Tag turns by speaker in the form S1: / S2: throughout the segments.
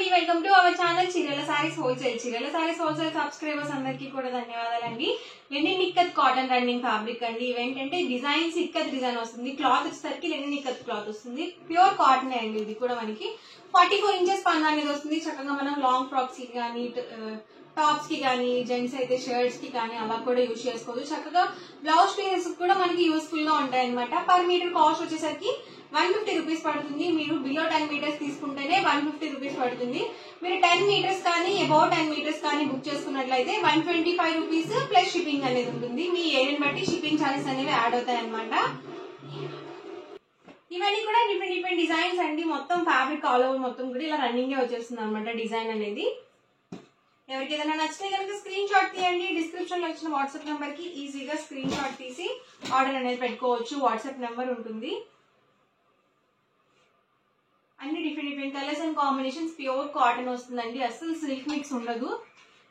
S1: అండి, welcome to our channel చీరల saris wholesale. చీరల సారీస్ హోల్సేల్ సబ్స్క్రైబర్స్ అందరికీ కూడా ధన్యవాదాలండి. Linen ikat cotton running fabric అండి. ఇవేంటంటే డిజైన్స్ ఇక్కత్ డిజైన్ వస్తుంది, క్లాత్ వచ్చేసరికి లెనిన్ ఇక్కత్ క్లాత్ వస్తుంది, ప్యూర్ కాటన్ అండి. ఇది కూడా మనకి 44 ఇంచెస్ పన్ను అనేది వస్తుంది. చక్కగా మనం లాంగ్ ఫ్రాక్స్ కి కానీ, టాప్స్ కి కానీ, జెంట్స్ అయితే షర్ట్స్ కి కానీ అలా కూడా యూజ్ చేసుకోవచ్చు. చక్కగా బ్లౌజ్ పీసెస్ కూడా మనకి యూస్ఫుల్ గా ఉంటాయి అనమాట. పర్ మీటర్ కాస్ట్ వచ్చేసరికి 150 రూపీస్ పడుతుంది. మీరు బిలో 10 మీటర్స్ తీసుకుంటేనే 150 రూపీస్ పడుతుంది. మీరు 10 మీటర్స్ కానీ అబౌవ్ 10 మీటర్స్ కానీ బుక్ చేసుకున్నట్లయితే 125 రూపీస్ ప్లస్ షిప్పింగ్ అనేది ఉంటుంది. మీ ఏరియాని బట్టి షిప్పింగ్ ఛార్జెస్ అనేవి యాడ్ అవుతాయి అనమాట. ఇవన్నీ కూడా డిఫరెంట్ డిజైన్స్ అండి. మొత్తం ఫ్యాబ్రిక్ ఆల్ ఓవర్ మొత్తం కూడా ఇలా రన్నింగ్ వచ్చేస్తుంది అనమాట డిజైన్ అనేది. ఎవరికి ఏదైనా నచ్చితే కనుక స్క్రీన్ షాట్ తీయండి. డిస్క్రిప్షన్ లో వచ్చిన వాట్సాప్ నెంబర్ కి ఈజీగా స్క్రీన్ షాట్ తీసి ఆర్డర్ అనేది పెట్టుకోవచ్చు. వాట్సాప్ నెంబర్ ఉంటుంది. అన్ని different colours and combinations, pure cotton వస్తుందండి. అసలు సిల్క్ మిక్స్ ఉండదు.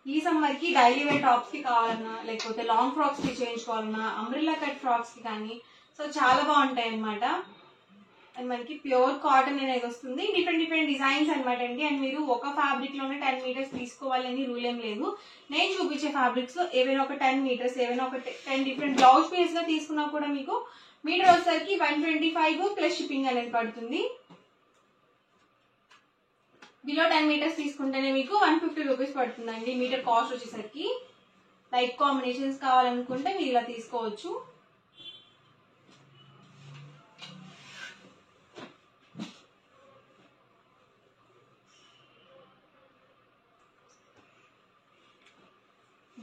S1: ఈ సమ్మర్ కి డైలీ వేర్ టాప్స్ కి కావాలన్నా, లేకపోతే లాంగ్ ఫ్రాక్స్ కి చేయించుకోవాలన్నా, అంబ్రెల్లా కట్ ఫ్రాక్స్ కి కానీ సో చాలా బాగుంటాయి అనమాట. అండ్ మనకి ప్యూర్ కాటన్ అనేది వస్తుంది. డిఫరెంట్ డిజైన్స్ అనమాట అండి. అండ్ మీరు ఒక ఫ్యాబ్రిక్ లోనే 10 మీటర్స్ తీసుకోవాలని రూల్ ఏం లేదు. నేను చూపించే ఫ్యాబ్రిక్స్ లో ఏవైనా ఒక 10 మీటర్స్, ఏవైనా ఒక 10 డిఫరెంట్ బ్లౌజ్ పీస్ గా తీసుకున్నా కూడా మీకు మీటర్ వచ్చేసరికి 125 ప్లస్ షిప్పింగ్ అనేది పడుతుంది. బిలో 10 మీటర్స్ తీసుకుంటేనే మీకు 150 రూపీస్ పడుతుందండి మీటర్ కాస్ట్ వచ్చేసరికి. లైట్ కాంబినేషన్స్ కావాలనుకుంటే మీరు ఇలా తీసుకోవచ్చు.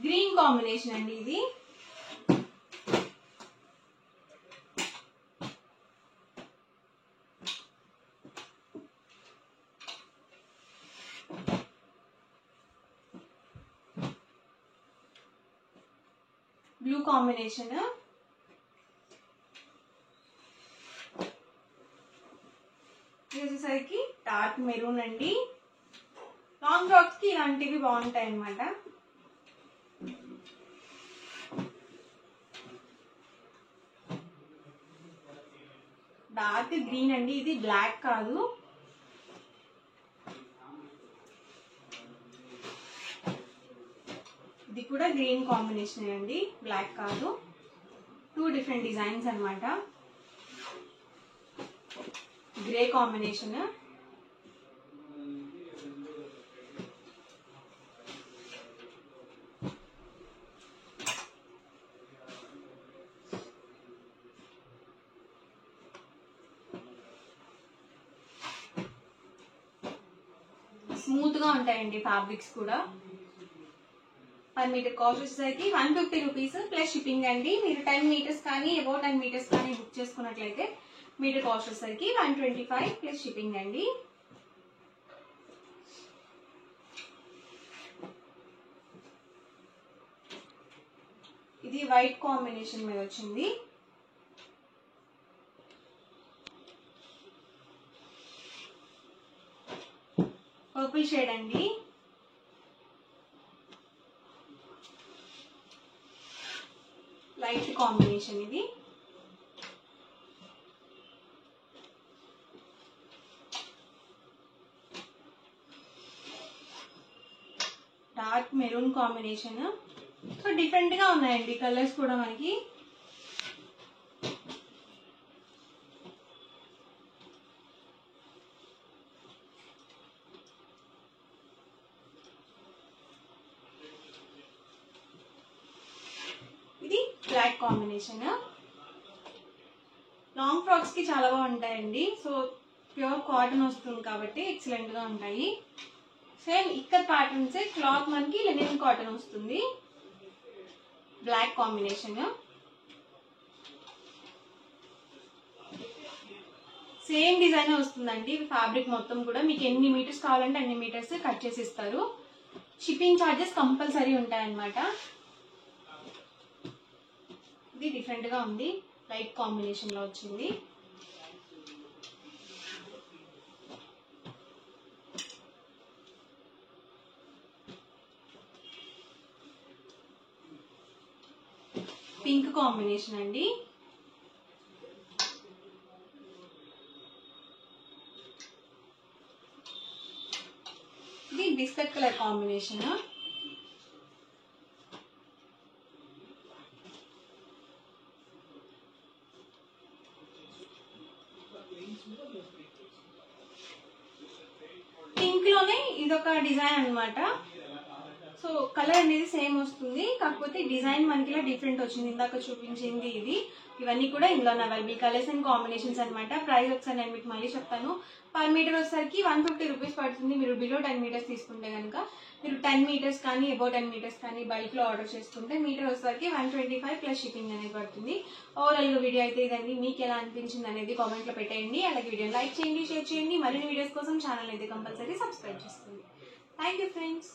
S1: గ్రీన్ కాంబినేషన్ అండి ఇది. బ్లూ కాంబినేషన్, ఇది వచ్చేసరికి డార్క్ మెరూన్ అండి. లాంగ్ ఫ్రాక్స్ కి ఇలాంటివి బాగుంటాయి అన్నమాట. డార్క్ గ్రీన్ అండి, ఇది బ్లాక్ కాదు. ఇది కూడా గ్రీన్ కాంబినేషన్ అండి, బ్లాక్ కాదు. 2 డిఫరెంట్ డిజైన్స్ అన్నమాట. గ్రే కాంబినేషన్, స్మూత్ గా ఉంటాయండి ఫ్యాబ్రిక్స్ కూడా. పర్ మీటర్ కాస్ట్ వచ్చేసరికి 150 రూపీస్ ప్లస్ షిప్పింగ్ అండి. మీరు 10 మీటర్స్ కానీ అబౌవ్ 10 మీటర్స్ కానీ బుక్ చేసుకున్నట్లయితే మీటర్ కాస్ట్ వచ్చేసరికి 125 ప్లస్ షిప్పింగ్ అండి. ఇది వైట్ కాంబినేషన్ మీద వచ్చింది. పర్పుల్ షేడ్ అండి. లైట్ కాంబినేషన్ ఇది. Dark maroon combination. So different గా ఉన్నాయండి కలర్స్ కూడా మనకి. ఇది బ్లాక్ కాంబినేషన్. లాంగ్ ఫ్రాక్స్ కి చాలా బాగుంటాయండి. సో ప్యూర్ కాటన్ వస్తుంది కాబట్టి ఎక్సలెంట్ గా ఉంటాయి. సేమ్ ఇక్కత్ ప్యాటర్న్స్, క్లాత్ మనకి లెనిన్ కాటన్ వస్తుంది. బ్లాక్ కాంబినేషన్, సేమ్ డిజైన్ వస్తుందండి. ఫ్యాబ్రిక్ మొత్తం కూడా మీకు ఎన్ని మీటర్స్ కావాలంటే అన్ని మీటర్స్ కట్ చేసి ఇస్తారు. షిప్పింగ్ ఛార్జెస్ కంపల్సరీ ఉంటాయన్నమాట. ఇది డిఫరెంట్ గా ఉంది, లైట్ కాంబినేషన్ లో వచ్చింది. పింక్ కాంబినేషన్ అండి. ఇది బిస్కెట్ కలర్ కాంబినేషన్. పింక్ లోనే ఇదొక డిజైన్ అన్నమాట. సో కలర్ అనేది సేమ్ వస్తుంది, కాకపోతే డిజైన్ మనకి ఇలా డిఫరెంట్ వచ్చింది. ఇందాక చూపించింది ఇది. ఇవన్నీ కూడా ఇందులో అవైలబుల్ కలర్స్ అండ్ కాంబినేషన్స్ అనమాట. ప్రైస్ ఒకసారి నేను మీకు మళ్ళీ చెప్తాను. పర్ మీటర్ వచ్చేసరికి 150 రూపీస్ పడుతుంది. మీరు బిలో 10 మీటర్స్ తీసుకుంటే కనుక, మీరు 10 మీటర్స్ కానీ అబౌవ్ 10 మీటర్స్ కానీ బల్క్ లో ఆర్డర్ చేసుకుంటే మీటర్ వచ్చేసరికి 125 ప్లస్ షిప్పింగ్ అనేది పడుతుంది. ఓవరాల్ గా వీడియో అయితే ఇదండి. మీకు ఎలా అనిపించింది అనేది కామెంట్ లో పెట్టేయండి. అలాగే వీడియో లైక్ చేయండి, షేర్ చేయండి. మరిన్ని వీడియోస్ కోసం ఛానల్ అయితే కంపల్సరీ సబ్స్క్రైబ్ చేసుకోండి. Thank you friends.